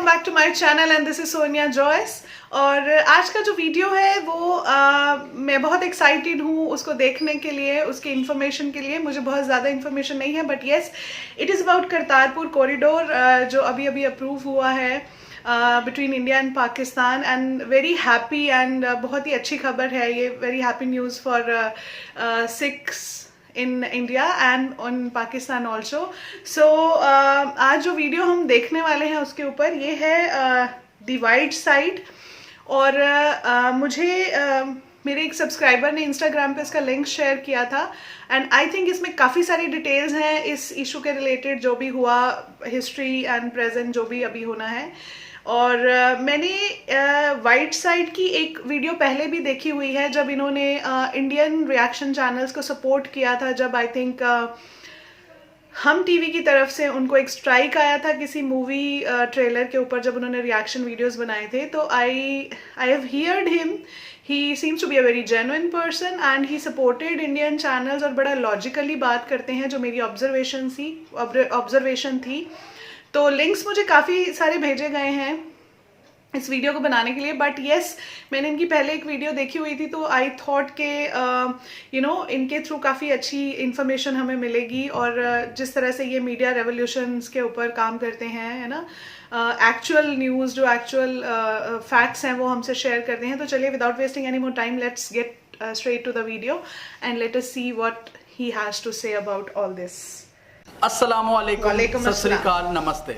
Back to my channel and this is Sonia Joyce. और आज का जो वीडियो है वो मैं बहुत एक्साइटेड हूँ उसको देखने के लिए, उसकी इन्फॉर्मेशन के लिए। मुझे बहुत ज़्यादा इन्फॉर्मेशन नहीं है but yes, it is about Kartarpur corridor जो अभी अभी अप्रूव हुआ है between India and Pakistan. And very happy and बहुत ही अच्छी खबर है ये, very happy news for Sikhs in India and on Pakistan also. So आज जो वीडियो हम देखने वाले हैं उसके ऊपर ये है द वाइट साइड। और मुझे मेरे एक सब्सक्राइबर ने इंस्टाग्राम पे इसका लिंक शेयर किया था एंड आई थिंक इसमें काफ़ी सारी डिटेल्स हैं इस इशू के रिलेटेड, जो भी हुआ, हिस्ट्री एंड प्रेजेंट जो भी अभी होना है। और मैंने वाइट साइड की एक वीडियो पहले भी देखी हुई है जब इन्होंने इंडियन रिएक्शन चैनल्स को सपोर्ट किया था, जब आई थिंक हम टीवी की तरफ से उनको एक स्ट्राइक आया था किसी मूवी ट्रेलर के ऊपर, जब उन्होंने रिएक्शन वीडियोस बनाए थे। तो I have heard him, he seems to be a very genuine person and he supported Indian channels और बड़ा लॉजिकली बात करते हैं, जो मेरी ऑब्जर्वेशन थी। तो लिंक्स मुझे काफ़ी सारे भेजे गए हैं इस वीडियो को बनाने के लिए, बट येस, मैंने इनकी पहले एक वीडियो देखी हुई थी तो आई थॉट के इनके थ्रू काफ़ी अच्छी इन्फॉर्मेशन हमें मिलेगी। और जिस तरह से ये मीडिया रेवोल्यूशंस के ऊपर काम करते हैं, है ना, एक्चुअल न्यूज़ जो एक्चुअल फैक्ट्स हैं वो हमसे शेयर करते हैं। तो चलिए, without wasting any more time, let's get straight to the video and let us see what he has to say about all this. अस्सलामुअलैकुम, सत श्री अकाल, नमस्ते।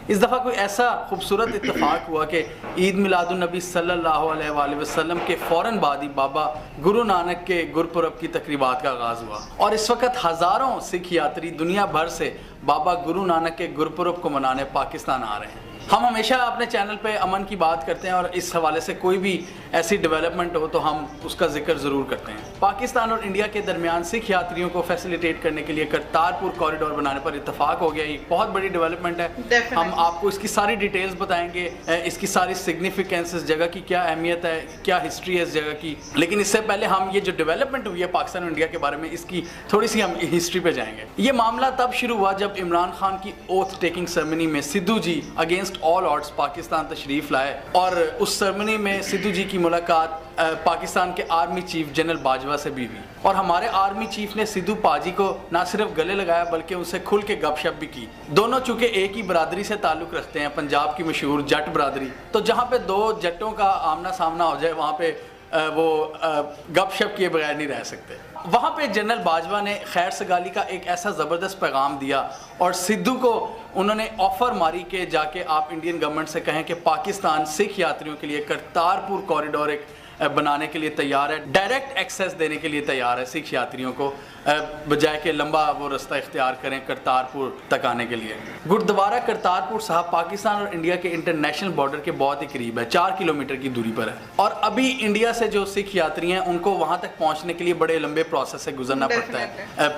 इस दफ़ा कोई ऐसा खूबसूरत इत्तेफाक हुआ कि ईद मिलादुन नबी सल्लल्लाहु अलैहि वसल्लम के फ़ौरन बाद ही बाबा गुरु नानक के गुरपुरब की तकरीबात का आगाज़ हुआ और इस वक्त हज़ारों सिख यात्री दुनिया भर से बाबा गुरु नानक के गुरपुरब को मनाने पाकिस्तान आ रहे हैं। हम हमेशा अपने चैनल पे अमन की बात करते हैं और इस हवाले से कोई भी ऐसी डेवलपमेंट हो तो हम उसका जिक्र ज़रूर करते हैं। पाकिस्तान और इंडिया के दरमियान सिख यात्रियों को फैसिलिटेट करने के लिए करतारपुर कॉरिडोर बनाने पर इत्तेफाक हो गया। ये बहुत बड़ी डेवलपमेंट है। हम आपको इसकी सारी डिटेल्स बताएंगे, इसकी सारी सिग्निफिकेंस, इस जगह की क्या अहमियत है, क्या हिस्ट्री है इस जगह की। लेकिन इससे पहले हम ये जो डेवलपमेंट हुई है पाकिस्तान और इंडिया के बारे में, इसकी थोड़ी सी हम हिस्ट्री पे जाएंगे। ये मामला तब शुरू हुआ जब इमरान खान की ओथ टेकिंग सेरेमनी में सिद्धू जी अगेंस्ट ऑल ऑड्स पाकिस्तान तशरीफ लाए और उस सेरेमनी में सिद्धू जी की मुलाकात पाकिस्तान के आर्मी चीफ जनरल बाजवा से भी हुई। और हमारे आर्मी चीफ ने सिद्धू पाजी को ना सिर्फ गले लगाया बल्कि उनसे खुल के गपशप भी की। दोनों चूंकि एक ही बरादरी से ताल्लुक़ रखते हैं, पंजाब की मशहूर जट बरादरी, तो जहाँ पे दो जट्टों का आमना सामना हो जाए वहाँ पे वो गपशप किए बगैर नहीं रह सकते। वहाँ पे जनरल बाजवा ने खैर सगाली का एक ऐसा ज़बरदस्त पैगाम दिया और सिद्धू को उन्होंने ऑफ़र मारी कि जाके आप इंडियन गवर्नमेंट से कहें कि पाकिस्तान सिख यात्रियों के लिए करतारपुर कॉरिडोर एक बनाने के लिए तैयार है, डायरेक्ट एक्सेस देने के लिए तैयार है सिख यात्रियों को, बजाय के लंबा वो रास्ता इख्तियार करें करतारपुर तक आने के लिए। गुरुद्वारा करतारपुर साहब पाकिस्तान और इंडिया के इंटरनेशनल बॉर्डर के बहुत ही करीब है, 4 किलोमीटर की दूरी पर है। और अभी इंडिया से जो सिख यात्री हैं उनको वहाँ तक पहुँचने के लिए बड़े लंबे प्रोसेस से गुजरना पड़ता है।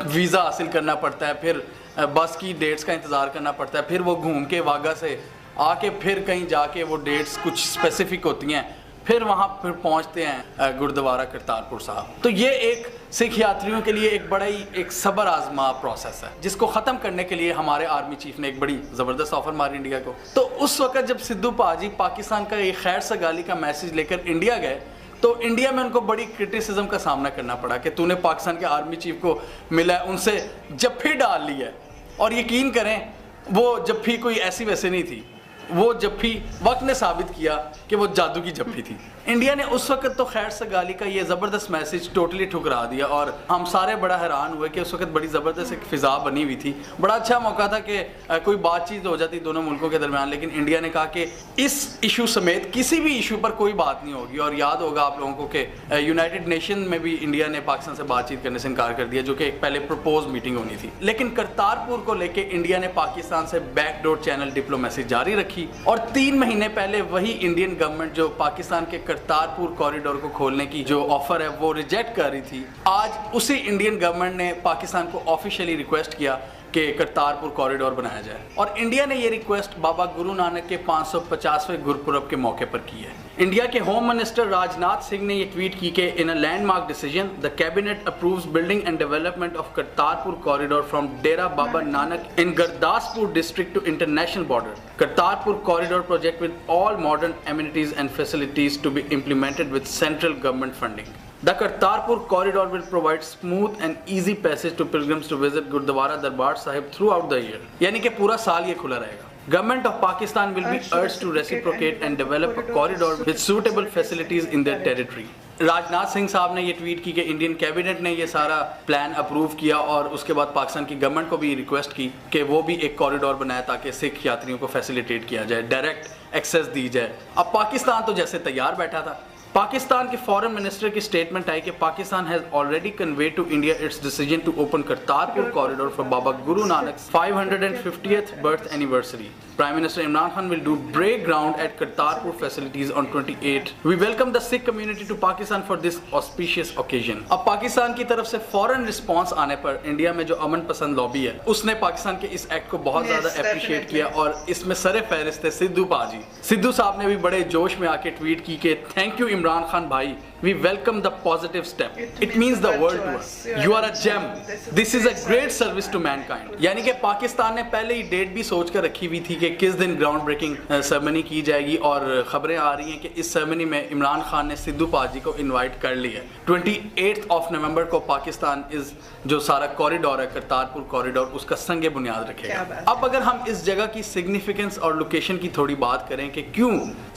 वीज़ा हासिल करना पड़ता है, फिर बस की डेट्स का इंतज़ार करना पड़ता है, फिर वो घूम के वाघा से आके फिर कहीं जाके वो डेट्स कुछ स्पेसिफिक होती हैं, फिर वहाँ फिर पहुँचते हैं गुरुद्वारा करतारपुर साहब। तो ये एक सिख यात्रियों के लिए एक बड़ा ही एक सब्र आजमा प्रोसेस है, जिसको ख़त्म करने के लिए हमारे आर्मी चीफ ने एक बड़ी ज़बरदस्त ऑफर मारी इंडिया को। तो उस वक्त जब सिद्धू पाजी पाकिस्तान का एक खैर सगाली का मैसेज लेकर इंडिया गए तो इंडिया में उनको बड़ी क्रिटिसिज्म का सामना करना पड़ा कि तूने पाकिस्तान के आर्मी चीफ को मिला, उनसे जफ्फी डाल ली है। और यकीन करें वो जफ्फी कोई ऐसी वैसे नहीं थी, वो जफ्फी वक्त ने साबित किया कि वो जादू की जफ्फी थी। इंडिया ने उस वक्त तो खैर सगाली का ये ज़बरदस्त मैसेज टोटली ठुकरा दिया और हम सारे बड़ा हैरान हुए कि उस वक्त बड़ी ज़बरदस्त एक फ़िज़ा बनी हुई थी। बड़ा अच्छा मौका था कि कोई बातचीत हो जाती दोनों मुल्कों के दरमियान, लेकिन इंडिया ने कहा कि इस इशू समेत किसी भी इशू पर कोई बात नहीं होगी। और याद होगा आप लोगों को कि यूनाइटेड नेशन में भी इंडिया ने पाकिस्तान से बातचीत करने से इनकार कर दिया, जो कि एक पहले प्रपोज मीटिंग होनी थी। लेकिन करतारपुर को लेकर इंडिया ने पाकिस्तान से बैकडोर चैनल डिप्लोमेसी जारी रखी और 3 महीने पहले वही इंडियन गवर्नमेंट जो पाकिस्तान के करतारपुर कॉरिडोर को खोलने की जो ऑफर है वो रिजेक्ट कर रही थी, आज उसी इंडियन गवर्नमेंट ने पाकिस्तान को ऑफिशियली रिक्वेस्ट किया कि करतारपुर कॉरिडोर बनाया जाए। और इंडिया ने ये रिक्वेस्ट बाबा गुरु नानक के 550वें गुरपुरब के मौके पर की है। इंडिया के होम मिनिस्टर राजनाथ सिंह ने ये ट्वीट की कि in a landmark decision the cabinet approves building and development of Kartarpur corridor from Dera Baba Nanak in Gurdaspur district to international border. Kartarpur corridor project with all modern amenities and facilities to be implemented with central government funding. The Kartarpur corridor will provide smooth and easy passage to pilgrims to visit Gurdwara Darbar Sahib throughout the year. यानी कि पूरा साल ये खुला रहेगा। Government of Pakistan will be urged to reciprocate and develop a corridor with suitable facilities in their territory. Rajnath Singh साहब ने ये ट्वीट की कि इंडियन कैबिनेट ने ये सारा प्लान अप्रूव किया और उसके बाद पाकिस्तान की गवर्नमेंट को भी रिक्वेस्ट की कि वो भी एक कॉरिडोर बनाए ताकि सिख यात्रियों को फैसिलिटेट किया जाए, डायरेक्ट एक्सेस दी जाए। अब पाकिस्तान तो जैसे तैयार बैठा था। पाकिस्तान के फॉरेन मिनिस्टर की स्टेटमेंट आई कि Pakistan has already conveyed to India its decision to open Kartarpur corridor for Baba Guru Nanak 550th birth anniversary. Prime Minister Imran Khan will do break ground at Kartarpur facilities on 28. We welcome the Sikh community to Pakistan for this auspicious occasion. अब पाकिस्तान की तरफ से foreign response आने पर India में जो अमन पसंद lobby है उसने पाकिस्तान के इस एक्ट को बहुत ज्यादा अप्रिशिएट किया और इसमें सरे फहरिस्त है सिद्धू पाजी। सिद्धू साहब ने भी बड़े जोश में आके ट्वीट की कि थैंक यू इमरान खान भाई, we welcome the positive step. It means the world to us. You are a gem. This is a great service to mankind. यानी कि पाकिस्तान ने पहले ही डेट भी सोच कर रखी हुई थी कि किस दिन ग्राउंड ब्रेकिंग सेरेमनी की जाएगी और खबरें आ रही हैं कि इस सेरेमनी में इमरान खान ने सिद्धू पाजी को इनवाइट कर लिया। 28 नवंबर को पाकिस्तान इस जो सारा कॉरिडोर है करतारपुर कॉरिडोर उसका संगे बुनियाद रखेगा। अब अगर हम इस जगह की सिग्निफिकेंस और लोकेशन की थोड़ी बात करें कि क्यों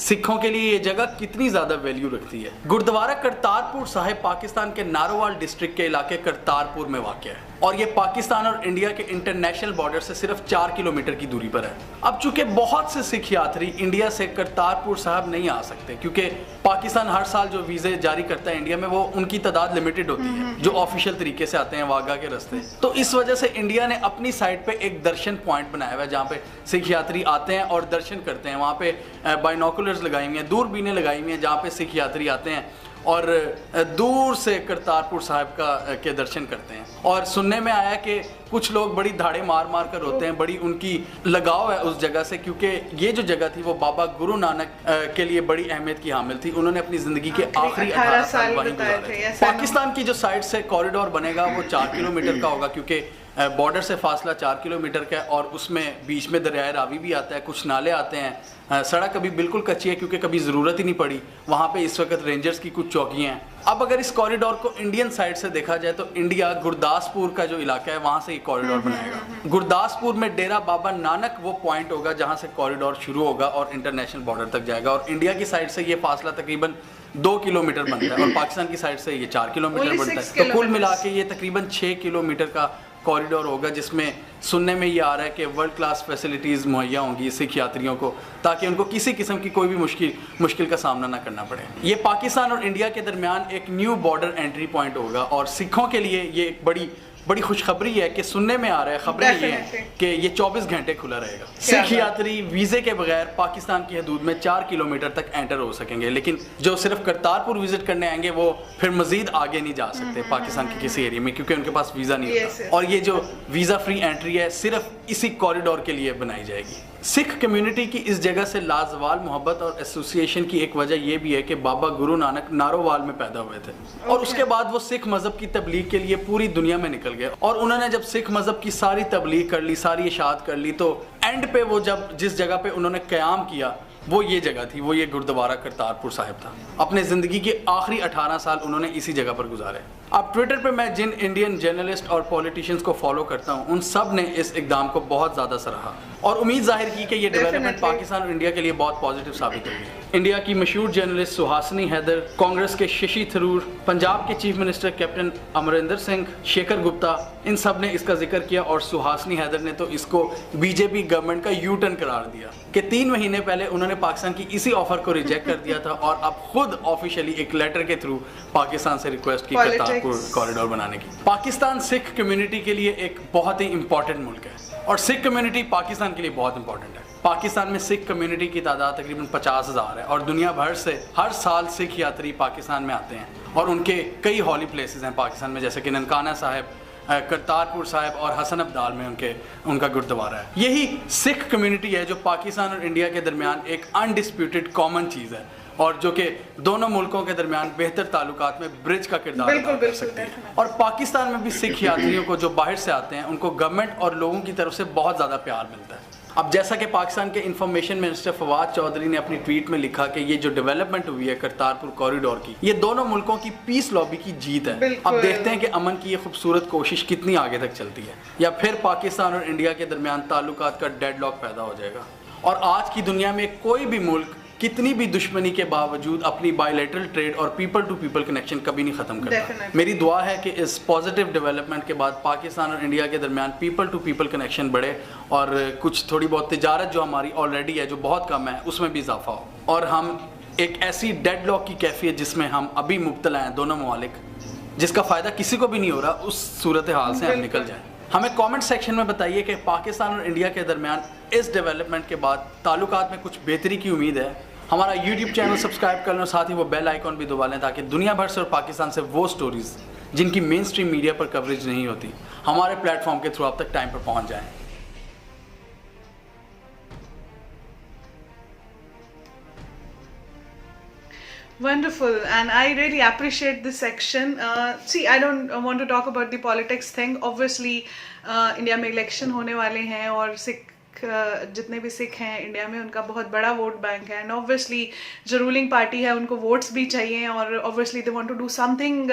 सिखों के लिए ये जगह कितनी ज्यादा वैल्यू रखती है। गुरुद्वारा करतारपुर साहिब पाकिस्तान के नारोवाल डिस्ट्रिक्ट के इलाके करतारपुर में वाक़ है और ये पाकिस्तान और इंडिया के इंटरनेशनल बॉर्डर से सिर्फ 4 किलोमीटर की दूरी पर है। अब चूंकि बहुत से सिख यात्री इंडिया से करतारपुर साहिब नहीं आ सकते क्योंकि पाकिस्तान हर साल जो वीजे जारी करता है इंडिया में वो उनकी तादाद लिमिटेड होती है जो ऑफिशियल तरीके से आते हैं वाघा के रास्ते। तो इस वजह से इंडिया ने अपनी साइड पे एक दर्शन पॉइंट बनाया हुआ है जहाँ पे सिख यात्री आते हैं और दर्शन करते हैं। वहाँ पे बाइनोकुलर्स लगाई हुई हैं, दूरबीनें लगाई हुई हैं जहाँ पे सिख यात्री आते हैं और दूर से करतारपुर साहिब के दर्शन करते हैं। और सुनने में आया कि कुछ लोग बड़ी धाड़े मार मार कर रोते हैं, बड़ी उनकी लगाव है उस जगह से क्योंकि ये जो जगह थी वो बाबा गुरु नानक के लिए बड़ी अहमियत की हामिल थी। उन्होंने अपनी ज़िंदगी के आखिरी 18 साल वहीं गुजारे। पाकिस्तान की जो साइड से कॉरिडोर बनेगा वो 4 किलोमीटर का होगा क्योंकि बॉर्डर से फासला 4 किलोमीटर का है और उसमें बीच में दरियाए रावी भी आता है, कुछ नाले आते हैं। सड़क अभी बिल्कुल कच्ची है क्योंकि कभी ज़रूरत ही नहीं पड़ी। वहाँ पे इस वक्त रेंजर्स की कुछ चौकियाँ हैं। अब अगर इस कॉरिडोर को इंडियन साइड से देखा जाए तो इंडिया गुरदासपुर का जो इलाका है वहाँ से ये कॉरिडोर बनाएगा। गुरदासपुर में डेरा बाबा नानक वो पॉइंट होगा जहाँ से कॉरिडोर शुरू होगा और इंटरनेशनल बॉर्डर तक जाएगा और इंडिया की साइड से ये फासला तकरीबन 2 किलोमीटर बनता है और पाकिस्तान की साइड से ये 4 किलोमीटर बनता है। तो कुल मिला के ये तकरीबन 6 किलोमीटर का कॉरिडोर होगा जिसमें सुनने में ये आ रहा है कि वर्ल्ड क्लास फैसिलिटीज़ मुहैया होंगी सिख यात्रियों को ताकि उनको किसी किस्म की कोई भी मुश्किल का सामना ना करना पड़े। ये पाकिस्तान और इंडिया के दरमियान एक न्यू बॉर्डर एंट्री पॉइंट होगा और सिखों के लिए ये एक बड़ी खुशखबरी है कि सुनने में आ रहा है खबरें ये हैं कि ये 24 घंटे खुला रहेगा। सिख यात्री वीज़े के बगैर पाकिस्तान की हदूद में 4 किलोमीटर तक एंटर हो सकेंगे, लेकिन जो सिर्फ करतारपुर विजिट करने आएंगे वो फिर मजीद आगे नहीं जा सकते पाकिस्तान के किसी एरिया में क्योंकि उनके पास वीज़ा नहीं होता। और ये जो वीज़ा फ्री एंट्री है सिर्फ इसी कॉरिडोर के लिए बनाई जाएगी। सिख कम्युनिटी की इस जगह से लाजवाल मोहब्बत और एसोसिएशन की एक वजह यह भी है कि बाबा गुरु नानक नारोवाल में पैदा हुए थे और उसके बाद वो सिख मज़हब की तबलीग के लिए पूरी दुनिया में निकल गए और उन्होंने जब सिख मज़हब की सारी तबलीग कर ली, सारी इशाअत कर ली, तो एंड पे वो जब जिस जगह पे उन्होंने क़याम किया वो ये जगह थी, वो ये गुरुद्वारा करतारपुर साहिब था। अपने ज़िंदगी के आखिरी 18 साल उन्होंने इसी जगह पर गुजारे। अब ट्विटर पे मैं जिन इंडियन जर्नलिस्ट और पॉलिटिशियंस को फॉलो करता हूँ उन सब ने इस इक़दाम को बहुत ज़्यादा सराहा और उम्मीद जाहिर की कि ये डेवलपमेंट पाकिस्तान और इंडिया के लिए बहुत पॉजिटिव साबित होगी। इंडिया की मशहूर जर्नलिस्ट सुहासिनी हैदर, कांग्रेस के शशि थरूर, पंजाब के chief minister captain Amarinder Singh, Shekhar Gupta, इन सब ने इसका जिक्र किया और सुहासिनी हैदर ने तो इसको बीजेपी गवर्नमेंट का यू टर्न करार दिया कि 3 महीने पहले उन्होंने पाकिस्तान की इसी ऑफर को रिजेक्ट कर दिया था और अब खुद ऑफिशियली एक लेटर के थ्रू पाकिस्तान से रिक्वेस्ट की करतारपुर कॉरिडोर बनाने की। पाकिस्तान सिख कम्युनिटी के लिए एक बहुत ही इंपॉर्टेंट मुल्क है और सिख कम्युनिटी पाकिस्तान के लिए बहुत इंपॉर्टेंट है। पाकिस्तान में सिख कम्युनिटी की तादाद तकरीबन 50,000 है और दुनिया भर से हर साल सिख यात्री पाकिस्तान में आते हैं और उनके कई हॉली प्लेसेस हैं पाकिस्तान में जैसे कि ननकाना साहिब, करतारपुर साहिब और हसन अब्दाल में उनका गुरुद्वारा है। यही सिख कम्युनिटी है जो पाकिस्तान और इंडिया के दरमियान एक अनडिस्प्यूटेड कॉमन चीज़ है और जो कि दोनों मुल्कों के दरमियान बेहतर ताल्लुकात में ब्रिज का किरदार अदा कर सकती है। और पाकिस्तान में भी सिख यात्रियों को जो बाहर से आते हैं उनको गवर्नमेंट और लोगों की तरफ से बहुत ज़्यादा प्यार मिलता है। अब जैसा कि पाकिस्तान के इंफॉर्मेशन मिनिस्टर फवाद चौधरी ने अपनी ट्वीट में लिखा कि ये जो डेवलपमेंट हुई है करतारपुर कॉरिडोर की, ये दोनों मुल्कों की पीस लॉबी की जीत है। अब देखते हैं कि अमन की ये खूबसूरत कोशिश कितनी आगे तक चलती है या फिर पाकिस्तान और इंडिया के दरमियान ताल्लुकात का डेडलॉक पैदा हो जाएगा। और आज की दुनिया में कोई भी मुल्क कितनी भी दुश्मनी के बावजूद अपनी बायलैटरल ट्रेड और पीपल टू पीपल कनेक्शन कभी नहीं ख़त्म करता। मेरी दुआ है कि इस पॉजिटिव डेवलपमेंट के बाद पाकिस्तान और इंडिया के दरमियान पीपल टू पीपल कनेक्शन बढ़े और कुछ थोड़ी बहुत तिजारत जो हमारी ऑलरेडी है, जो बहुत कम है, उसमें भी इजाफा हो और हम एक ऐसी डेडलॉक की कैफियत जिसमें हम अभी मुब्तला हैं दोनों ममालिक, जिसका फ़ायदा किसी को भी नहीं हो रहा, उस सूरत हाल से हम निकल जाएँ। हमें कमेंट सेक्शन में बताइए कि पाकिस्तान और इंडिया के दरमियान इस डेवलपमेंट के बाद ताल्लुकात में कुछ बेहतरी की उम्मीद है। हमारा YouTube चैनल सब्सक्राइब कर लें और साथ ही वो बेल आइकॉन भी दबा लें ताकि दुनिया भर से और पाकिस्तान से वो स्टोरीज़ जिनकी मेन स्ट्रीम मीडिया पर कवरेज नहीं होती हमारे प्लेटफॉर्म के थ्रू आप तक टाइम पर पहुंच जाएं। Wonderful, and I really appreciate this section. See, I don't want to talk about the politics thing. Obviously, India में इलेक्शन होने वाले हैं और सिख जितने भी सिख हैं इंडिया में उनका बहुत बड़ा वोट बैंक है एंड ऑब्वियसली जो रूलिंग पार्टी है उनको वोट्स भी चाहिए और obviously they want to do something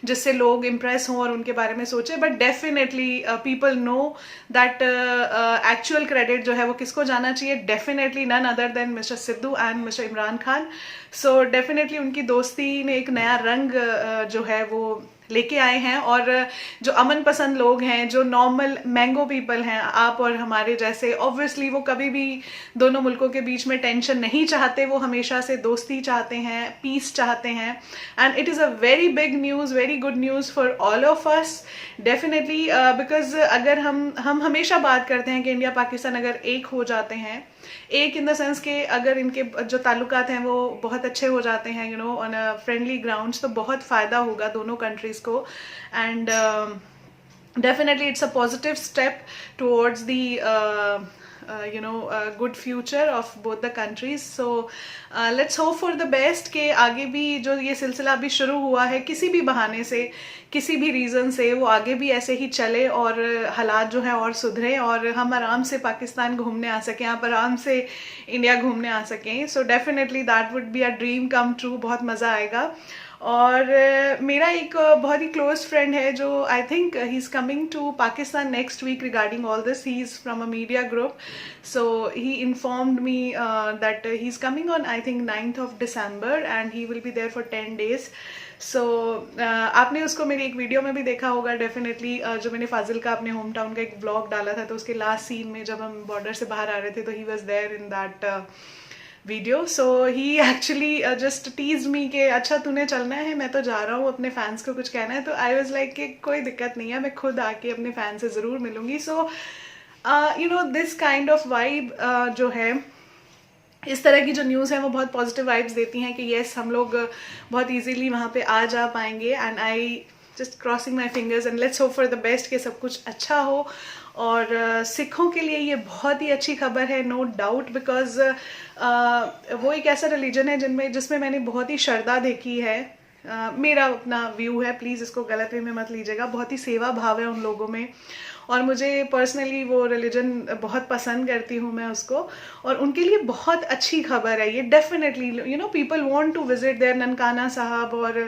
जिससे लोग इम्प्रेस हों और उनके बारे में सोचें। But definitely people know that actual credit जो है वो किसको जाना चाहिए, definitely none other than mister Sidhu and mister Imran Khan. So definitely उनकी दोस्ती ने एक नया रंग जो है वो लेके आए हैं और जो अमन पसंद लोग हैं, जो नॉर्मल मैंगो पीपल हैं, आप और हमारे जैसे, ऑब्वियसली वो कभी भी दोनों मुल्कों के बीच में टेंशन नहीं चाहते, वो हमेशा से दोस्ती चाहते हैं, पीस चाहते हैं and it is a very big news, very good news for all of us definitely because अगर हम हमेशा बात करते हैं कि इंडिया पाकिस्तान अगर एक हो जाते हैं, एक इन द सेंस के अगर इनके जो ताल्लुकात हैं वो बहुत अच्छे हो जाते हैं, you know, on a friendly grounds, तो बहुत फ़ायदा होगा दोनों कंट्रीज़ को and definitely it's a positive step towards the good future of both the countries. So let's hope for the best कि आगे भी जो ये सिलसिला अभी शुरू हुआ है किसी भी बहाने से, किसी भी रीज़न से, वो आगे भी ऐसे ही चले और हालात जो है और सुधरे और हम आराम से पाकिस्तान घूमने आ सकें, आप आराम से इंडिया घूमने आ सकें. So definitely that would be a dream come true. बहुत मज़ा आएगा. और मेरा एक बहुत ही क्लोज फ्रेंड है जो I think he is coming to Pakistan next week regarding all this. He is from a media group, so he informed me that he is coming on I think 9th of December and he will be there for 10 days. सो आपने उसको मेरी एक video में भी देखा होगा definitely, जो मैंने फाजिल का अपने होम टाउन का एक ब्लॉग डाला था, तो उसके लास्ट सीन में जब हम बॉर्डर से बाहर आ रहे थे तो he was there in that video. So he actually just tease me कि अच्छा तूने चलना है, मैं तो जा रहा हूँ, अपने फैंस को कुछ कहना है. तो आई वॉज लाइक कि कोई दिक्कत नहीं है, मैं खुद आके अपने फैन से ज़रूर मिलूँगी. So you know this kind of vibe जो है, इस तरह की जो न्यूज़ है वो बहुत पॉजिटिव वाइब्स देती हैं कि येस हम लोग बहुत इजीली वहाँ पे आ जा पाएंगे. And I just crossing my fingers and let's hope for the best कि सब कुछ अच्छा हो. और सिखों के लिए ये बहुत ही अच्छी खबर है, नो डाउट, बिकॉज वो एक ऐसा रिलीजन है जिसमें मैंने बहुत ही श्रद्धा देखी है. मेरा अपना व्यू है, प्लीज़ इसको गलत वे में मत लीजिएगा. बहुत ही सेवा भाव है उन लोगों में और मुझे पर्सनली वो रिलीजन बहुत पसंद करती हूँ मैं उसको, और उनके लिए बहुत अच्छी खबर है ये. Definitely you know people want to visit there Nankana Sahib और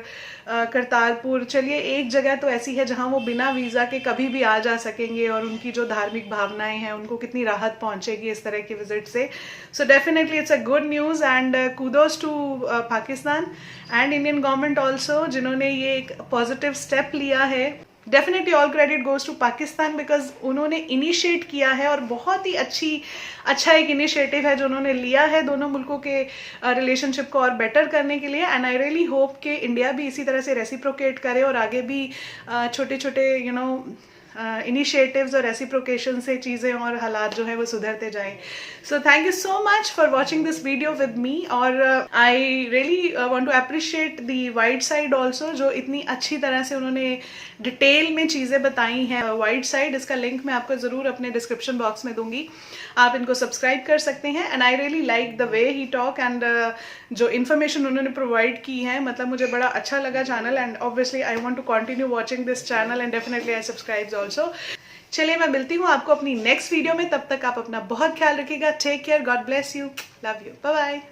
करतारपुर. चलिए एक जगह तो ऐसी है जहाँ वो बिना वीज़ा के कभी भी आ जा सकेंगे और उनकी जो धार्मिक भावनाएं हैं उनको कितनी राहत पहुँचेगी इस तरह की विजिट से. So definitely it's a good news and kudos to Pakistan and Indian government also जिन्होंने ये एक पॉजिटिव स्टेप लिया है. Definitely all credit goes to Pakistan because उन्होंने इनिशिएट किया है और बहुत ही अच्छा एक इनिशिएटिव है जो उन्होंने लिया है दोनों मुल्कों के रिलेशनशिप को और बेटर करने के लिए. एंड आई रियली होप कि इंडिया भी इसी तरह से रेसिप्रोकेट करे और आगे भी छोटे छोटे यू नो इनिशिएटिव्स और रेसिप्रोकेशन से चीज़ें और हालात जो है वो सुधरते जाएं. So thank you so much for watching this video with me. और I really want to appreciate the wide side also, जो इतनी अच्छी तरह से उन्होंने डिटेल में चीज़ें बताई हैं. वाइड साइड, इसका लिंक मैं आपको ज़रूर अपने डिस्क्रिप्शन बॉक्स में दूंगी, आप इनको सब्सक्राइब कर सकते हैं. And I really like the way he talk and जो इन्फॉर्मेशन उन्होंने प्रोवाइड की है, मतलब मुझे बड़ा अच्छा लगा channel. And obviously I want to continue watching this channel and definitely I subscribe also. चलिए मैं मिलती हूँ आपको अपनी नेक्स्ट वीडियो में. तब तक आप अपना बहुत ख्याल रखिएगा. Take care, god bless you, love you, bye bye.